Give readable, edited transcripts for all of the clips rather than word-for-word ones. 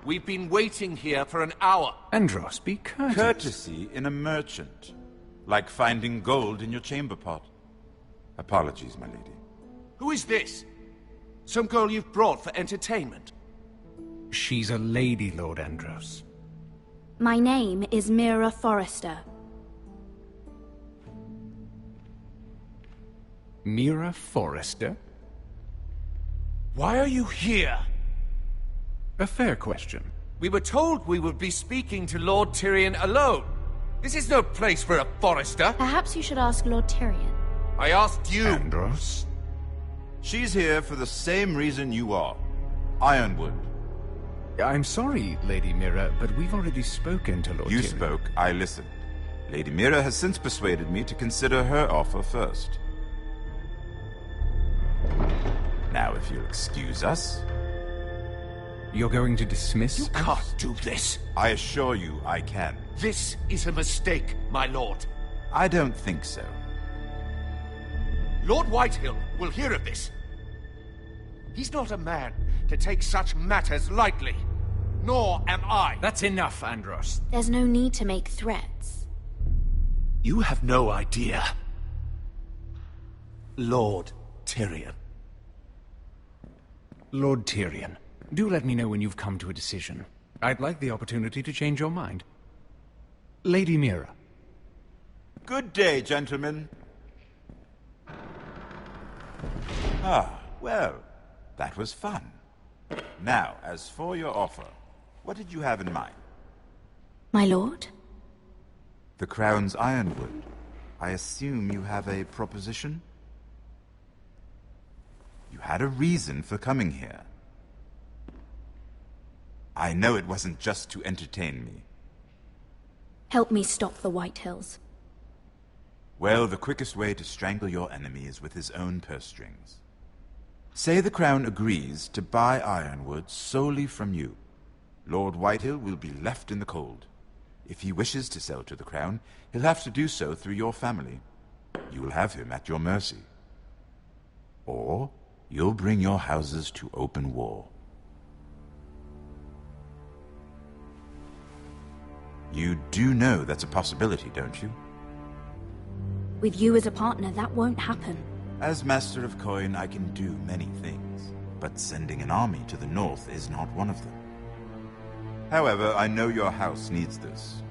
We've been waiting here for an hour. Andros, be courteous. Courtesy in a merchant. Like finding gold in your chamber pot. Apologies, my lady. Who is this? Some girl you've brought for entertainment? She's a lady, Lord Andros. My name is Mira Forrester. Mira Forrester? Why are you here? A fair question. We were told we would be speaking to Lord Tyrion alone. This is no place for a Forrester. Perhaps you should ask Lord Tyrion. I asked you. Andros? She's here for the same reason you are. Ironwood. I'm sorry, Lady Mira, but we've already spoken to Lord Tyrion. You spoke, I listened. Lady Mira has since persuaded me to consider her offer first. Now, if you'll excuse us... You're going to dismiss You us? can't do this. I assure you I can. This is a mistake, my lord. I don't think so. Lord Whitehill will hear of this. He's not a man to take such matters lightly. Nor am I. That's enough, Andros. There's no need to make threats. You have no idea. Lord Tyrion. Lord Tyrion, do let me know when you've come to a decision. I'd like the opportunity to change your mind. Lady Mira. Good day, gentlemen. Ah, well, that was fun. Now, as for your offer, what did you have in mind? My lord? The Crown's Ironwood. I assume you have a proposition? You had a reason for coming here. I know it wasn't just to entertain me. Help me stop the Whitehills. Well, the quickest way to strangle your enemy is with his own purse strings. Say the Crown agrees to buy Ironwood solely from you. Lord Whitehill will be left in the cold. If he wishes to sell to the Crown, he'll have to do so through your family. You will have him at your mercy. Or you'll bring your houses to open war. You do know that's a possibility, don't you? With you as a partner, that won't happen. As Master of Coin, I can do many things, but sending an army to the north is not one of them. However, I know your house needs this.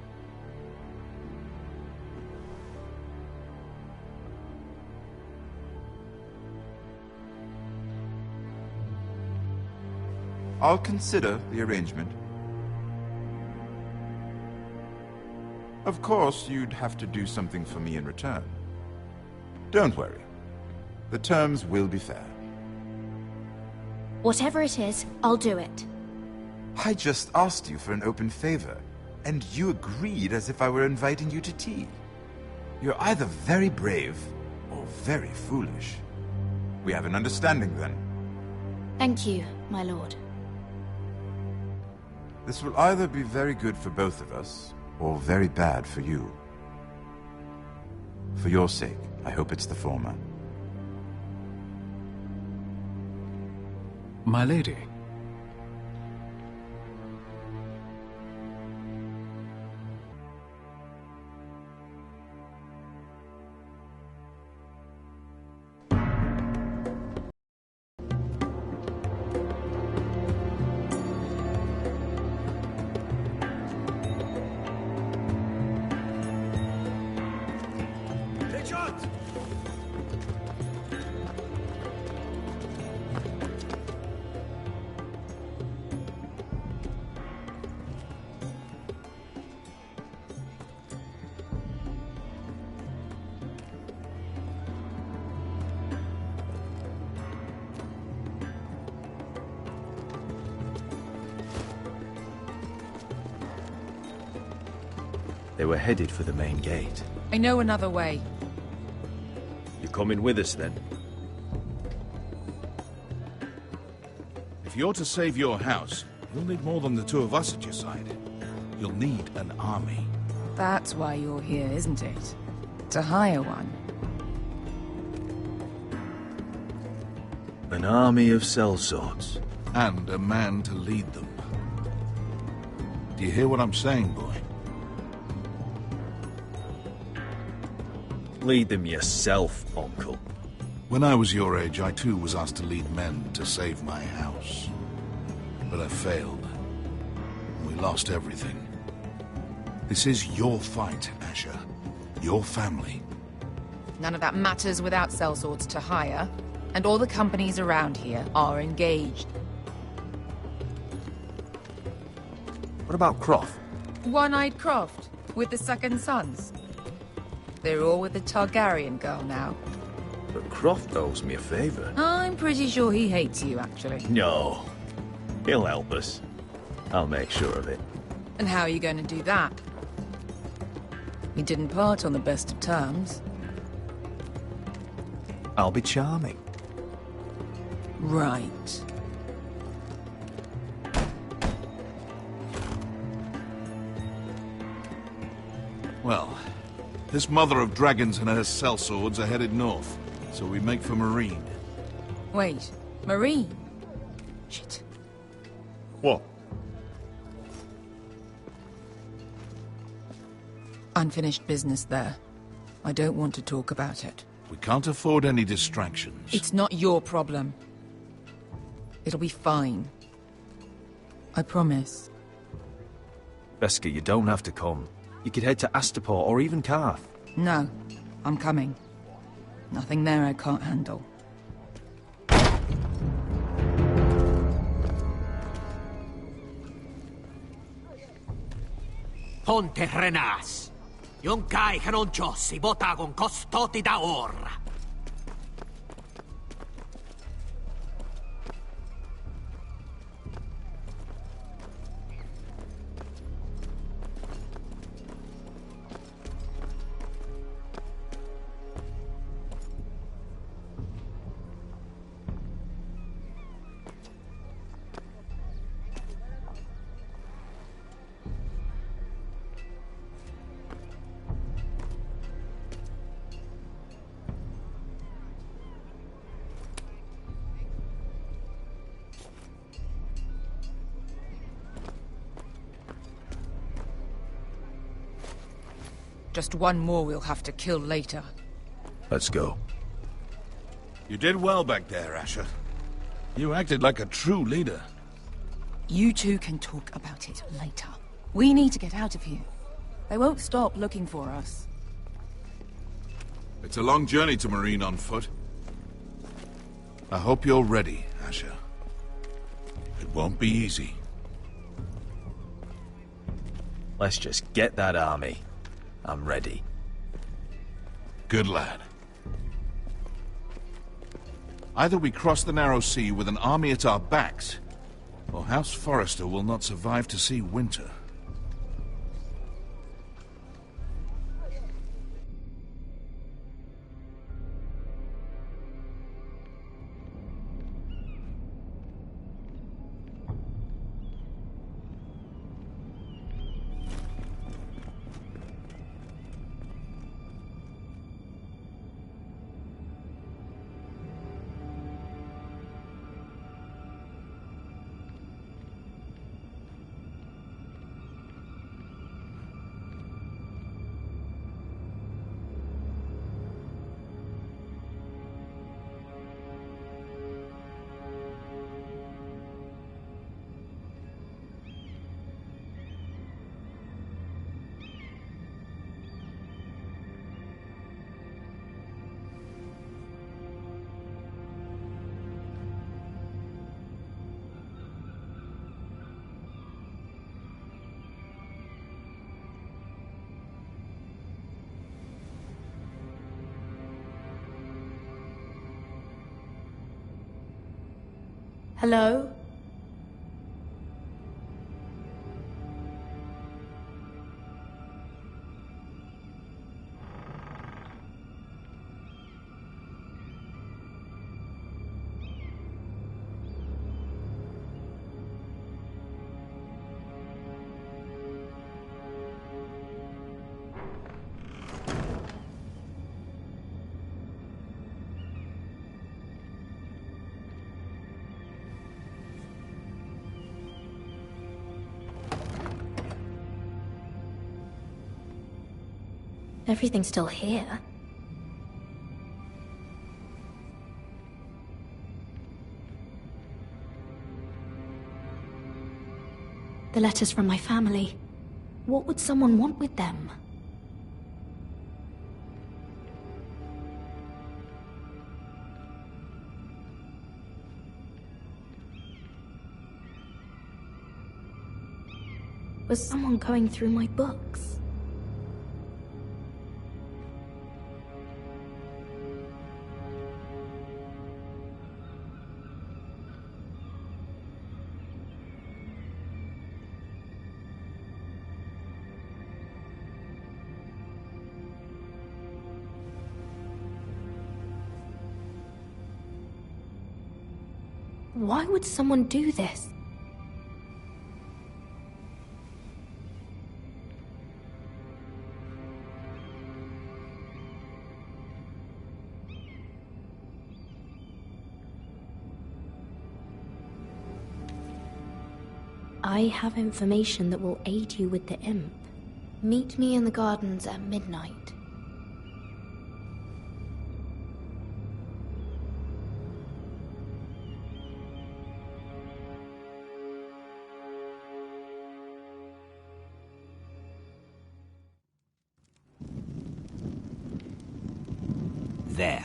I'll consider the arrangement. Of course, you'd have to do something for me in return. Don't worry. The terms will be fair. Whatever it is, I'll do it. I just asked you for an open favor, and you agreed as if I were inviting you to tea. You're either very brave or very foolish. We have an understanding then. Thank you, my lord. This will either be very good for both of us, or very bad for you. For your sake, I hope it's the former. My lady. They were headed for the main gate. I know another way. You coming with us, then? If you're to save your house, you'll need more than the two of us at your side. You'll need an army. That's why you're here, isn't it? To hire one. An army of sellswords. And a man to lead them. Do you hear what I'm saying, boy? Lead them yourself, Uncle. When I was your age, I too was asked to lead men to save my house. But I failed. And we lost everything. This is your fight, Asher. Your family. None of that matters without sellswords to hire, and all the companies around here are engaged. What about Croft? One-Eyed Croft, with the second sons. They're all with the Targaryen girl now. But Croft owes me a favor. I'm pretty sure he hates you, actually. No. He'll help us. I'll make sure of it. And how are you going to do that? We didn't part on the best of terms. I'll be charming. Right. Well, this mother of dragons and her sellswords are headed north, so we make for Marine. Wait, Marine? Shit. What? Unfinished business there. I don't want to talk about it. We can't afford any distractions. It's not your problem. It'll be fine. I promise. Beskha, you don't have to come. You could head to Astapor or even Karth. No, I'm coming. Nothing there I can't handle. Ponte Renas. Yon kai kanon Jossi botagon costoti da orra. Just one more we'll have to kill later. Let's go. You did well back there, Asher. You acted like a true leader. You two can talk about it later. We need to get out of here. They won't stop looking for us. It's a long journey to Marine on foot. I hope you're ready, Asher. It won't be easy. Let's just get that army. I'm ready. Good lad. Either we cross the narrow sea with an army at our backs, or House Forrester will not survive to see winter. Hello? Everything's still here. The letters from my family. What would someone want with them? Was someone going through my books? Why would someone do this? I have information that will aid you with the imp. Meet me in the gardens at midnight. There.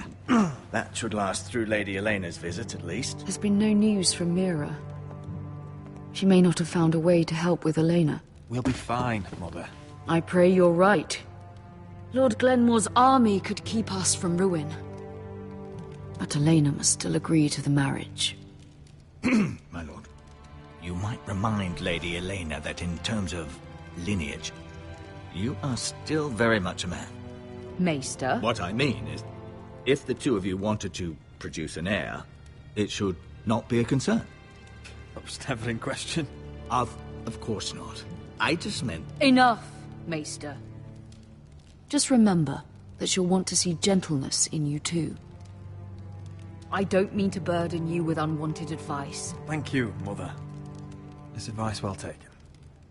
That should last through Lady Elena's visit, at least. There's been no news from Mira. She may not have found a way to help with Elena. We'll be fine, Mother. I pray you're right. Lord Glenmore's army could keep us from ruin. But Elena must still agree to the marriage. My lord, you might remind Lady Elena that in terms of lineage, you are still very much a man. Maester? What I mean is, if the two of you wanted to produce an heir, it should not be a concern. That was never in question. Of course not. I just meant... Enough, Maester. Just remember that she'll want to see gentleness in you too. I don't mean to burden you with unwanted advice. Thank you, Mother. This advice well taken.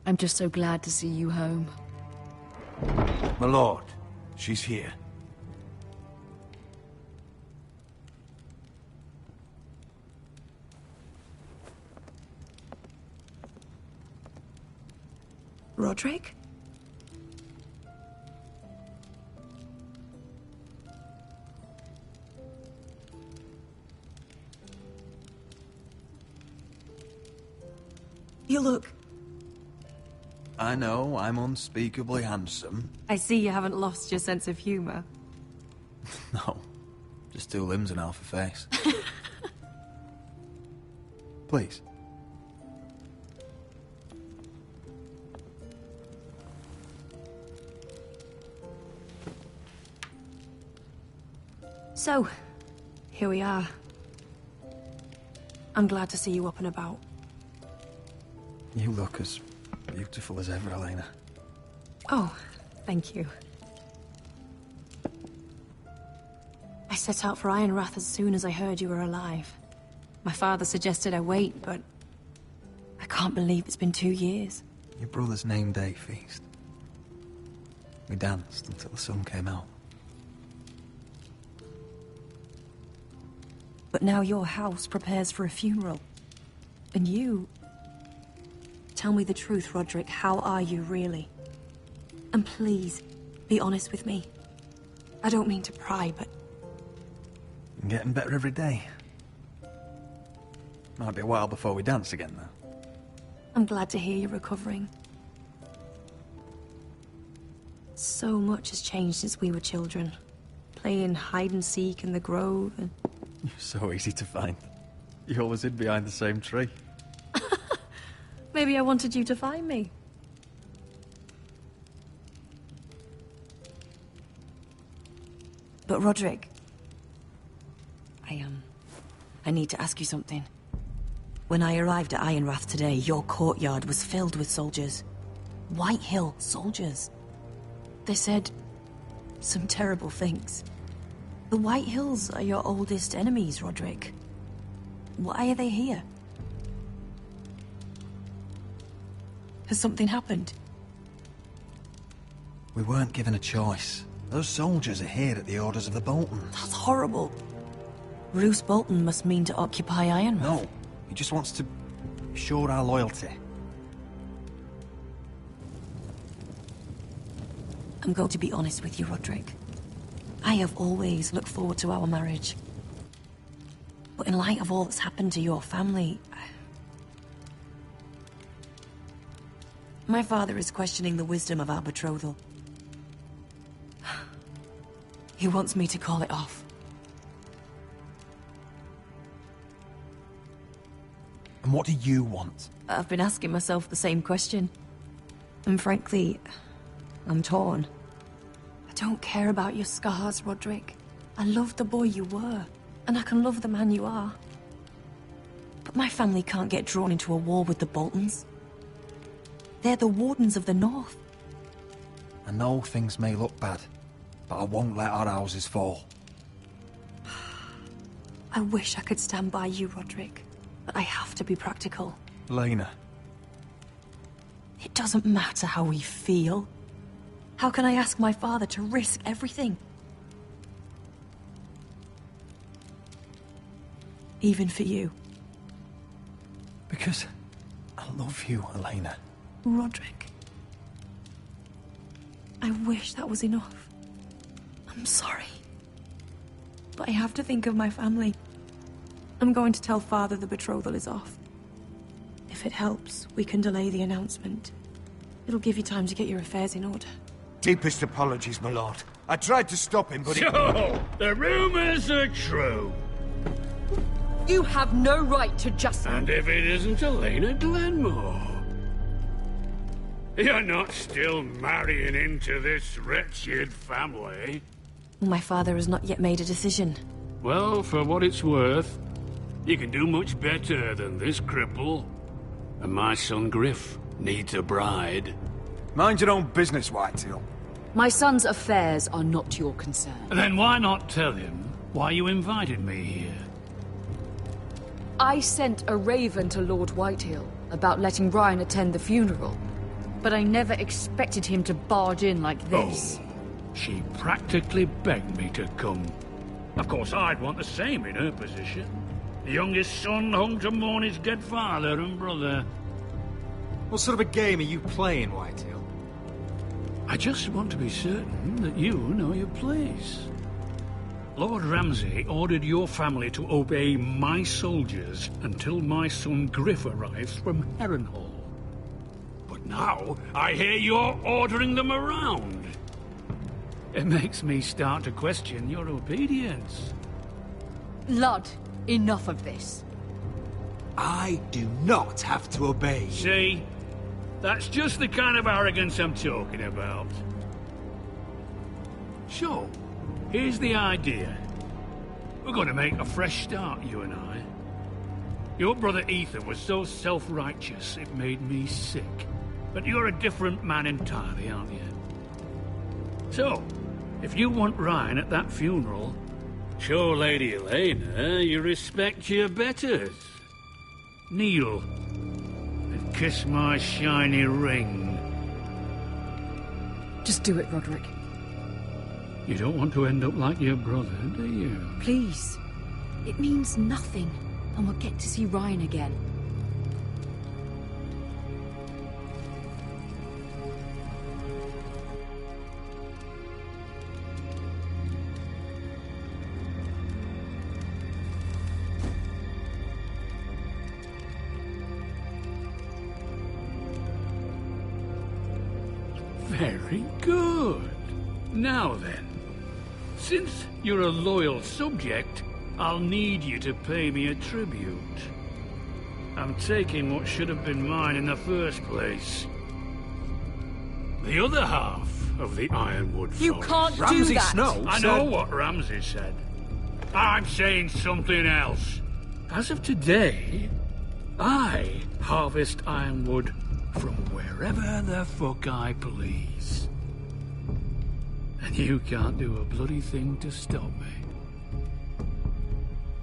I'm just so glad to see you home. My lord, she's here. Roderick? You look... I know, I'm unspeakably handsome. I see you haven't lost your sense of humor. No, just 2 limbs and half a face. Please. So, here we are. I'm glad to see you up and about. You look as beautiful as ever, Elena. Oh, thank you. I set out for Ironrath as soon as I heard you were alive. My father suggested I wait, but I can't believe it's been 2 years. Your brother's name day feast. We danced until the sun came out. But now your house prepares for a funeral. And you... Tell me the truth, Roderick. How are you, really? And please, be honest with me. I don't mean to pry, but... I'm getting better every day. Might be a while before we dance again, though. I'm glad to hear you're recovering. So much has changed since we were children. Playing hide-and-seek in the grove and... You're so easy to find. You always hid behind the same tree. Maybe I wanted you to find me. But Roderick... I need to ask you something. When I arrived at Ironrath today, your courtyard was filled with soldiers. White Hill soldiers. They said some terrible things. The White Hills are your oldest enemies, Roderick. Why are they here? Has something happened? We weren't given a choice, Those soldiers are here at the orders of the Boltons. That's horrible. Roose Bolton must mean to occupy Ironrath. No, he just wants to assure our loyalty. I'm going to be honest with you, Roderick. I have always looked forward to our marriage. But in light of all that's happened to your family... My father is questioning the wisdom of our betrothal. He wants me to call it off. And what do you want? I've been asking myself the same question. And frankly, I'm torn. I don't care about your scars, Roderick. I love the boy you were, and I can love the man you are. But my family can't get drawn into a war with the Boltons. They're the Wardens of the North. I know things may look bad, but I won't let our houses fall. I wish I could stand by you, Roderick, but I have to be practical. Lena. It doesn't matter how we feel. How can I ask my father to risk everything? Even for you. Because I love you, Elena. Roderick. I wish that was enough. I'm sorry. But I have to think of my family. I'm going to tell Father the betrothal is off. If it helps, we can delay the announcement. It'll give you time to get your affairs in order. Deepest apologies, my lord. I tried to stop him, but So, the rumors are true. You have no right to just... And if it isn't Elena Glenmore? You're not still marrying into this wretched family? My father has not yet made a decision. Well, for what it's worth, you can do much better than this cripple. And my son Griff needs a bride. Mind your own business, Whitetail. My son's affairs are not your concern. Then why not tell him why you invited me here? I sent a raven to Lord Whitehill about letting Brian attend the funeral. But I never expected him to barge in like this. Oh, she practically begged me to come. Of course, I'd want the same in her position. The youngest son hung to mourn his dead father and brother. What sort of a game are you playing, Whitehill? I just want to be certain that you know your place. Lord Ramsay ordered your family to obey my soldiers until my son Griff arrives from Harrenhal. But now, I hear you're ordering them around. It makes me start to question your obedience. Lud, enough of this. I do not have to obey. See? That's just the kind of arrogance I'm talking about. So, here's the idea. We're going to make a fresh start, you and I. Your brother Ethan was so self-righteous it made me sick. But you're a different man entirely, aren't you? So, if you want Ryan at that funeral, show Lady Elena you respect your betters. Kneel and kiss my shiny ring. Just do it, Roderick. You don't want to end up like your brother, do you? Please. It means nothing, and we'll get to see Ryan again. Very good. Now then, since you're a loyal subject, I'll need you to pay me a tribute. I'm taking what should have been mine in the first place. The other half of the Ironwood Forest. You can't do that! Snow I know what Ramsay said. I'm saying something else. As of today, I harvest ironwood from wherever the fuck I please. And you can't do a bloody thing to stop me.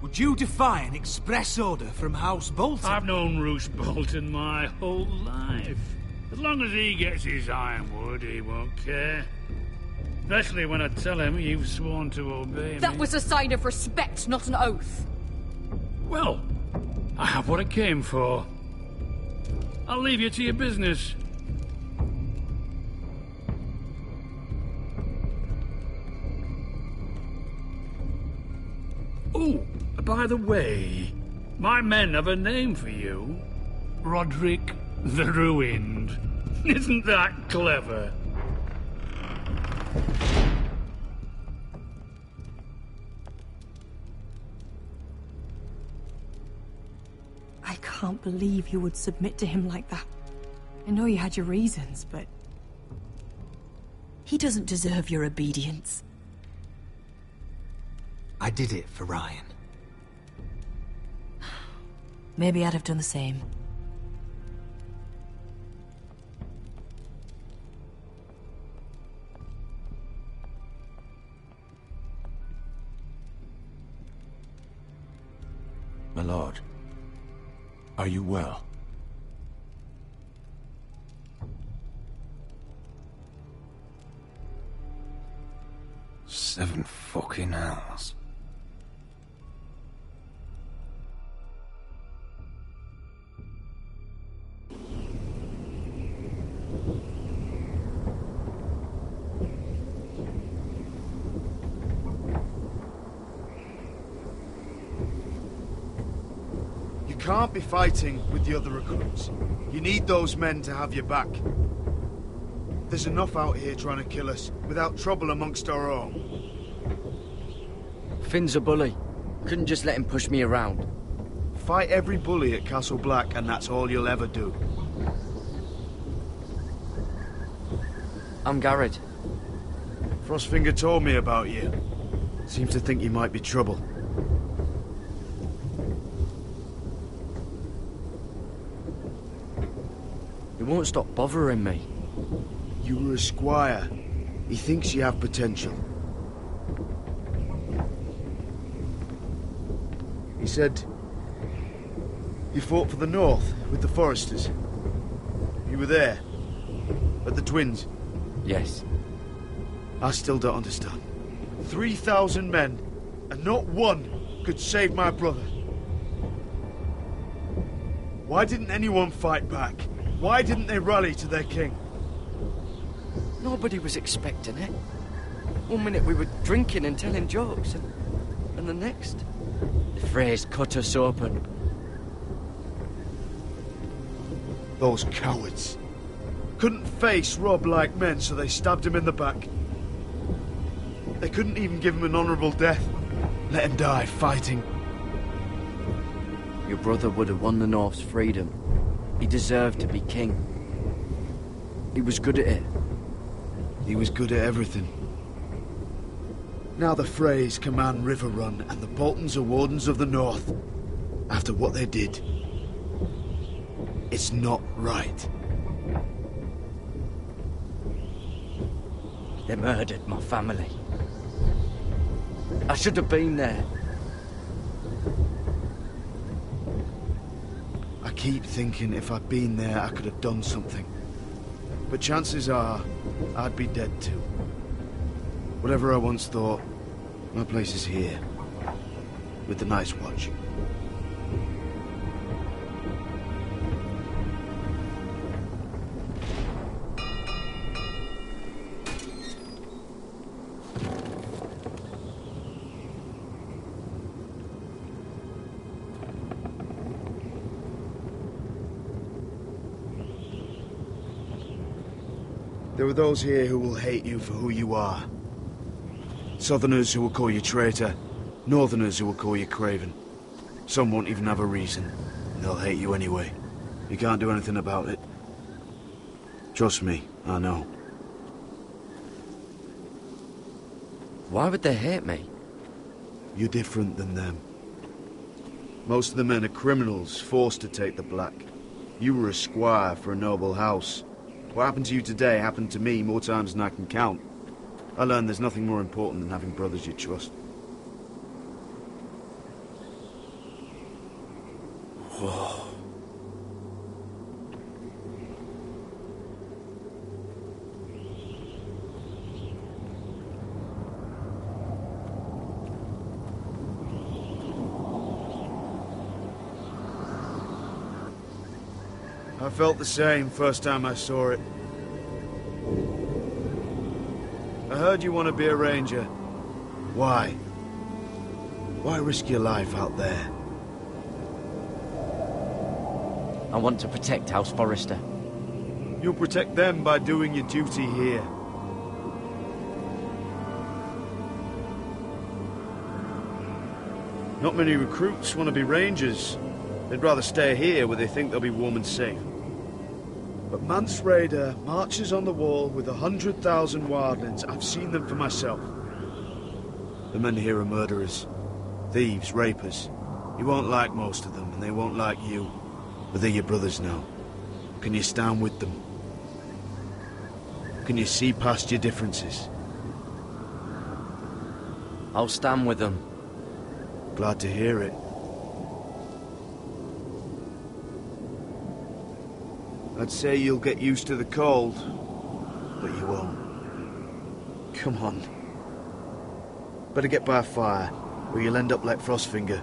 Would you defy an express order from House Bolton? I've known Roose Bolton my whole life. As long as he gets his ironwood, he won't care. Especially when I tell him you've sworn to obey me. That was a sign of respect, not an oath. Well, I have what I came for. I'll leave you to your business. Oh, by the way, my men have a name for you. Roderick the Ruined. Isn't that clever? I can't believe you would submit to him like that. I know you had your reasons, but... he doesn't deserve your obedience. I did it for Ryan. Maybe I'd have done the same. My lord, are you well? 7 fucking hours. You can't be fighting with the other recruits. You need those men to have your back. There's enough out here trying to kill us, without trouble amongst our own. Finn's a bully. Couldn't just let him push me around. Fight every bully at Castle Black, and that's all you'll ever do. I'm Garrett. Frostfinger told me about you. Seems to think you might be trouble. He won't stop bothering me. You were a squire. He thinks you have potential. He said you fought for the North with the Foresters. You were there, at the Twins. Yes. I still don't understand. 3,000 men, and not one could save my brother. Why didn't anyone fight back? Why didn't they rally to their king? Nobody was expecting it. One minute we were drinking and telling jokes, and the next, the Freys cut us open. Those cowards. Couldn't face Rob like men, so they stabbed him in the back. They couldn't even give him an honourable death. Let him die fighting. Your brother would have won the North's freedom. He deserved to be king. He was good at it. He was good at everything. Now the Freys command Riverrun, and the Boltons are Wardens of the North. After what they did. It's not right. They murdered my family. I should have been there. I keep thinking if I'd been there, I could have done something. But chances are, I'd be dead too. Whatever I once thought, my place is here. With the Night's Watch. There are those here who will hate you for who you are. Southerners who will call you traitor, Northerners who will call you craven. Some won't even have a reason. They'll hate you anyway. You can't do anything about it. Trust me, I know. Why would they hate me? You're different than them. Most of the men are criminals, forced to take the black. You were a squire for a noble house. What happened to you today happened to me more times than I can count. I learned there's nothing more important than having brothers you trust. Whoa. I felt the same first time I saw it. I heard you want to be a ranger. Why? Why risk your life out there? I want to protect House Forrester. You'll protect them by doing your duty here. Not many recruits want to be rangers. They'd rather stay here where they think they'll be warm and safe. But Mance Rayder marches on the wall with 100,000 wildlings. I've seen them for myself. The men here are murderers. Thieves, rapers. You won't like most of them, and they won't like you. But they're your brothers now. Can you stand with them? Can you see past your differences? I'll stand with them. Glad to hear it. I'd say you'll get used to the cold, but you won't. Come on. Better get by a fire, or you'll end up like Frostfinger.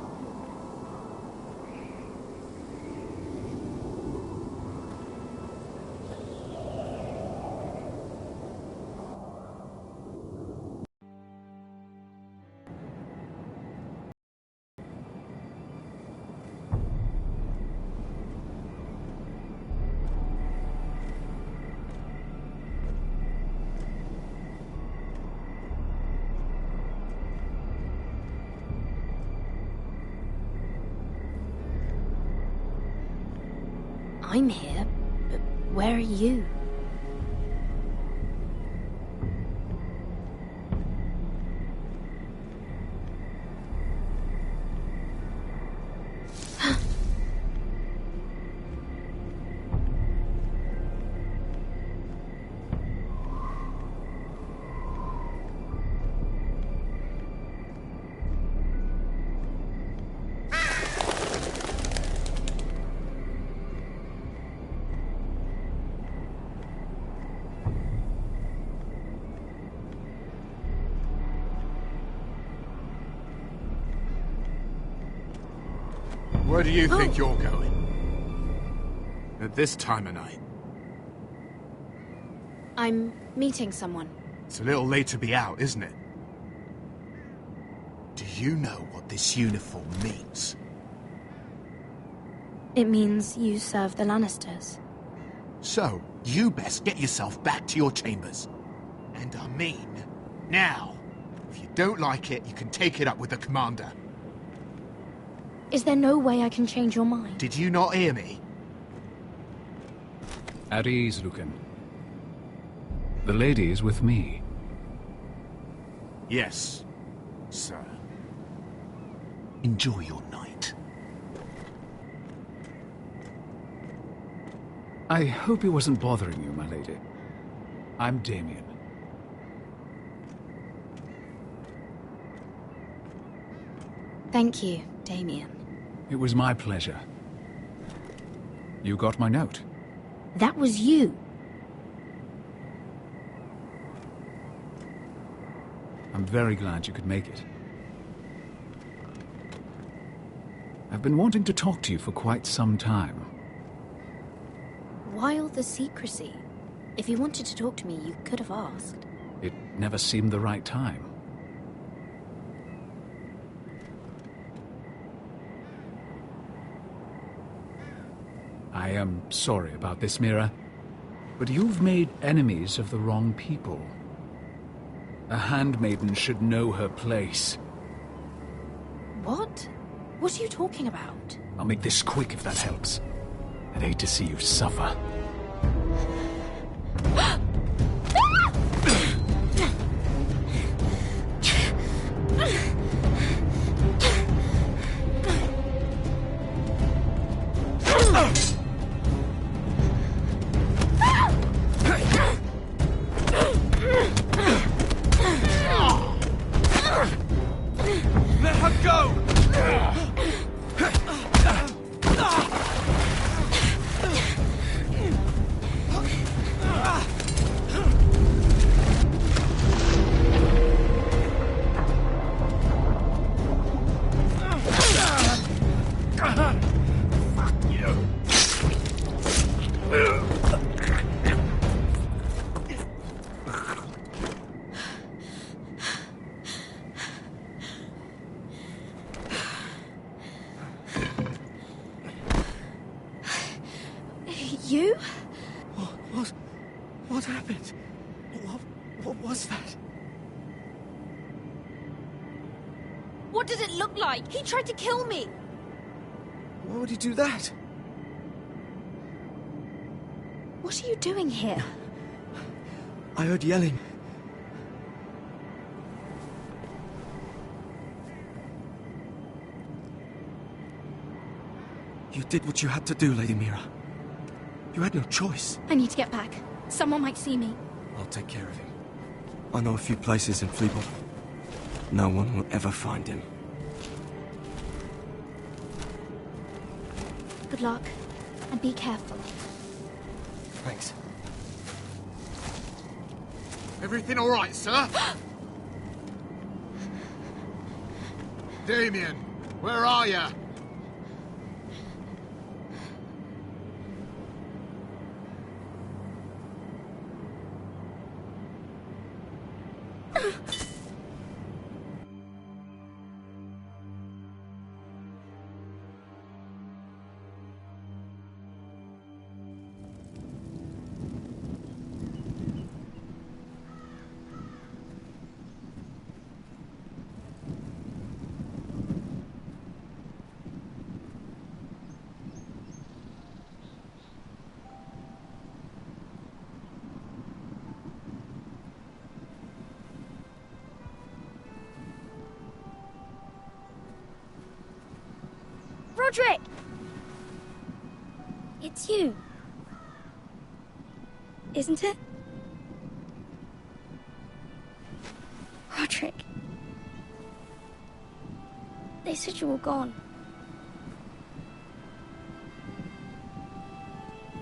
I'm here, but where are you? Where do you think you're going? At this time of night? I'm meeting someone. It's a little late to be out, isn't it? Do you know what this uniform means? It means you serve the Lannisters. So, you best get yourself back to your chambers. And I mean, now. If you don't like it, you can take it up with the commander. Is there no way I can change your mind? Did you not hear me? At ease, Lucan. The lady is with me. Yes, sir. Enjoy your night. I hope he wasn't bothering you, my lady. I'm Damien. Thank you, Damien. It was my pleasure. You got my note. That was you. I'm very glad you could make it. I've been wanting to talk to you for quite some time. Why all the secrecy? If you wanted to talk to me, you could have asked. It never seemed the right time. I am sorry about this, Mira, but you've made enemies of the wrong people. A handmaiden should know her place. What? What are you talking about? I'll make this quick if that helps. I'd hate to see you suffer. Let her go! Fuck you! You? What happened? What was that? What does it look like? He tried to kill me! Why would he do that? What are you doing here? I heard yelling. You did what you had to do, Lady Mira. You had no choice. I need to get back. Someone might see me. I'll take care of him. I know a few places in Fleabot. No one will ever find him. Good luck, and be careful. Thanks. Everything all right, sir? Damien, where are you? Roderick! It's you. Isn't it? Roderick. They said you were gone.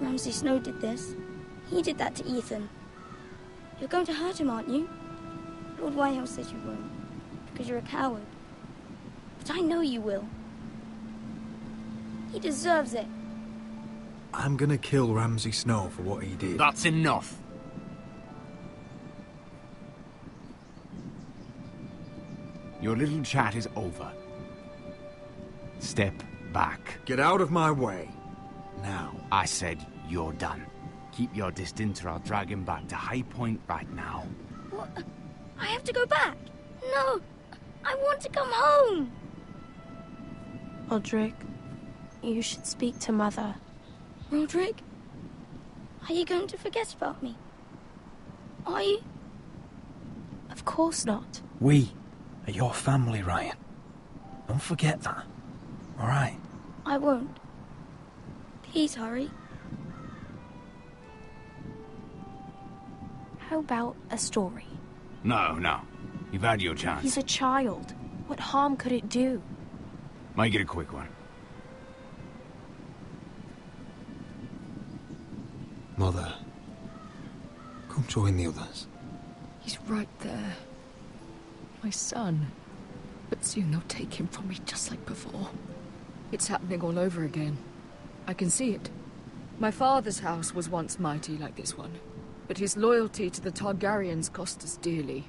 Ramsay Snow did this. He did that to Ethan. You're going to hurt him, aren't you? Lord Whitehill says you won't, because you're a coward. But I know you will. He deserves it. I'm gonna kill Ramsay Snow for what he did. That's enough. Your little chat is over. Step back. Get out of my way. Now. I said you're done. Keep your distance or I'll drag him back to High Point right now. What? I have to go back? No! I want to come home! Roderick, you should speak to Mother. Roderick? Are you going to forget about me? Are you? Of course not. We are your family, Ryan. Don't forget that. All right? I won't. Please hurry. How about a story? No. You've had your chance. He's a child. What harm could it do? Make it a quick one. Mother, come join the others. He's right there. My son. But soon they'll take him from me just like before. It's happening all over again. I can see it. My father's house was once mighty like this one, but his loyalty to the Targaryens cost us dearly.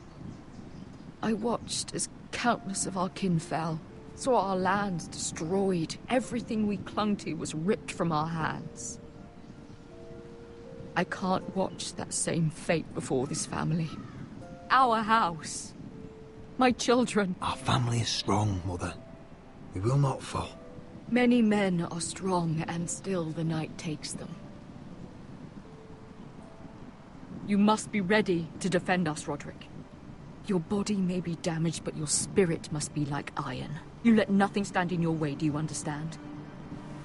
I watched as countless of our kin fell, saw our lands destroyed, everything we clung to was ripped from our hands. I can't watch that same fate before this family. Our house. My children. Our family is strong, Mother. We will not fall. Many men are strong, and still the night takes them. You must be ready to defend us, Roderick. Your body may be damaged, but your spirit must be like iron. You let nothing stand in your way, do you understand?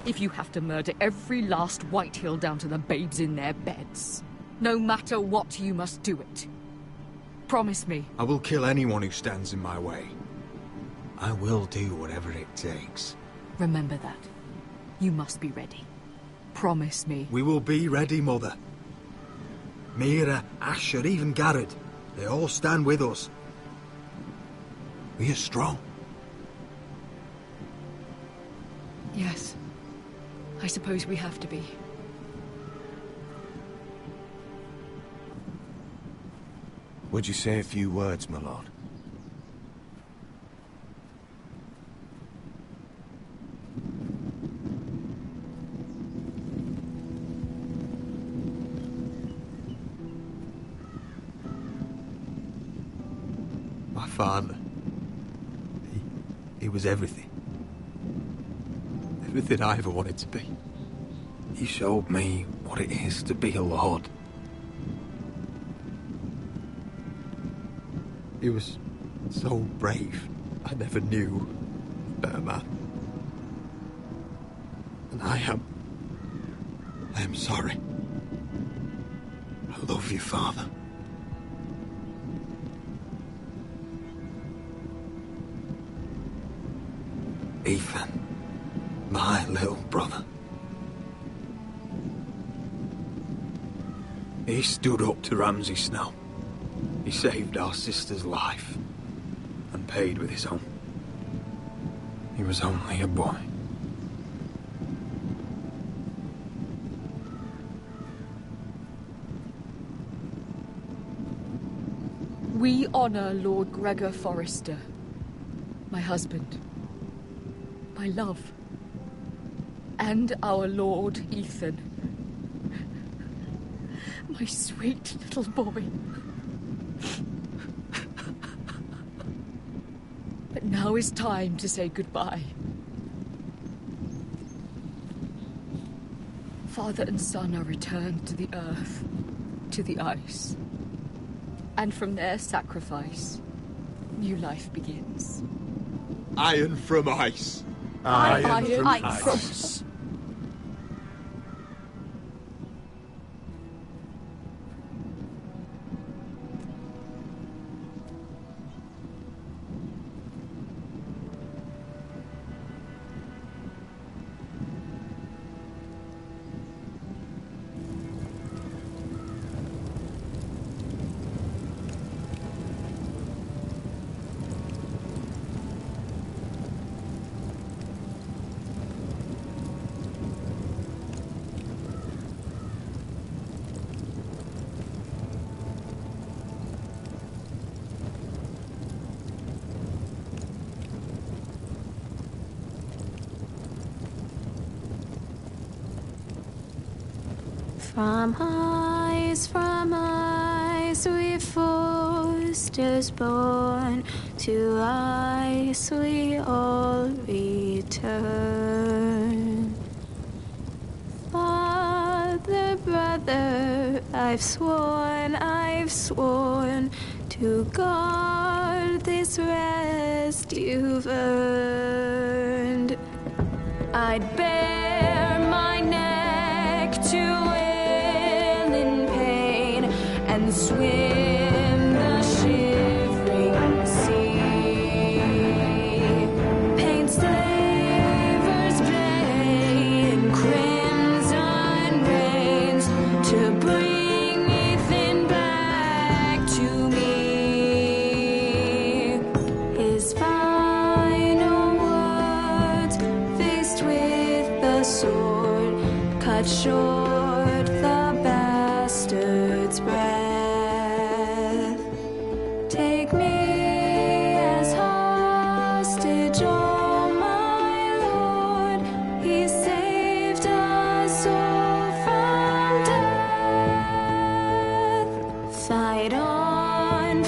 If you have to murder every last Whitehill down to the babes in their beds, no matter what, you must do it. Promise me. I will kill anyone who stands in my way. I will do whatever it takes. Remember that. You must be ready. Promise me. We will be ready, Mother. Mira, Asher, even Garrett. They all stand with us. We are strong. Yes. I suppose we have to be. Would you say a few words, my lord? father. He was everything. Everything I ever wanted to be. He showed me what it is to be a lord. He was so brave, I never knew a better man. And I am sorry. I love you, Father. Ethan, my little brother. He stood up to Ramsay Snow. He saved our sister's life and paid with his own. He was only a boy. We honor Lord Gregor Forrester, my husband, my love, and our Lord Ethan, my sweet little boy. But now is time to say goodbye. Father and son are returned to the earth, to the ice. And from their sacrifice, new life begins. Iron from ice. Iron from ice. From ice we Forsters born, to ice we all return. Father, brother, I've sworn to guard this rest you've earned. I'd bare my neck to and swim the shivering sea. Paint slavers bay in crimson rains to bring Ethan back to me. His final words, faced with the sword, cut short the bastard's breath. Take me as hostage, oh my Lord. He saved us all from death. Fight on,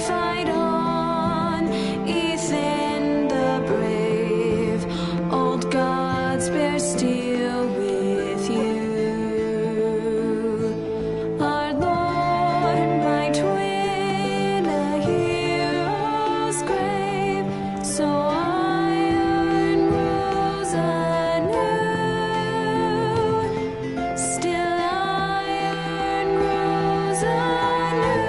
Ethan the brave. Old gods bear steel with you. Our Lord might win a hero's grave, so iron rose anew. Still iron grows anew.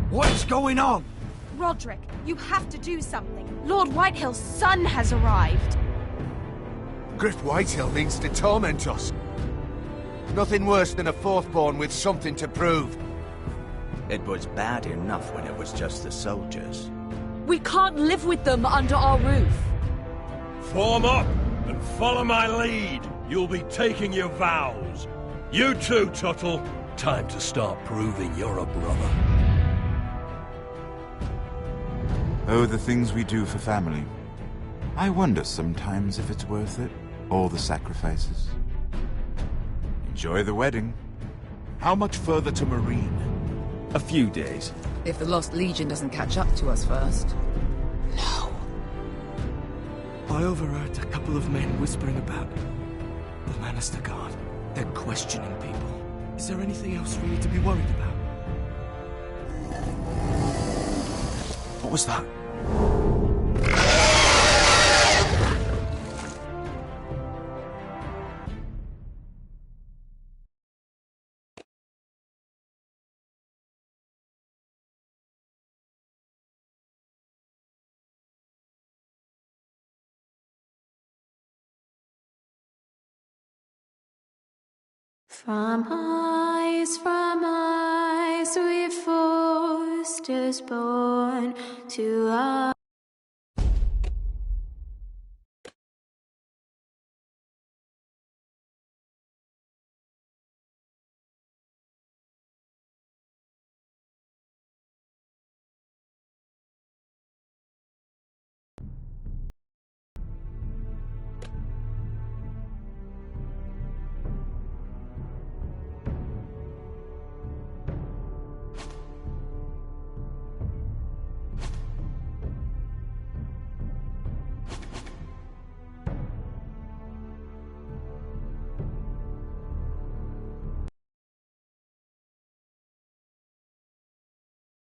What's going on? Roderick, you have to do something. Lord Whitehill's son has arrived. Griff Whitehill means to torment us. nothing worse than a fourth-born with something to prove. It was bad enough when it was just the soldiers. We can't live with them under our roof. Form up and follow my lead. You'll be taking your vows. You too, Tuttle. Time to start proving you're a brother. Oh, the things we do for family. I wonder sometimes if it's worth it. All the sacrifices. Enjoy the wedding. How much further to Marine? A few days. If the Lost Legion doesn't catch up to us first. I overheard a couple of men whispering about the Lannister Guard. They're questioning people. Is there anything else we need to be worried about? What was that? From eyes, we forced us born to us.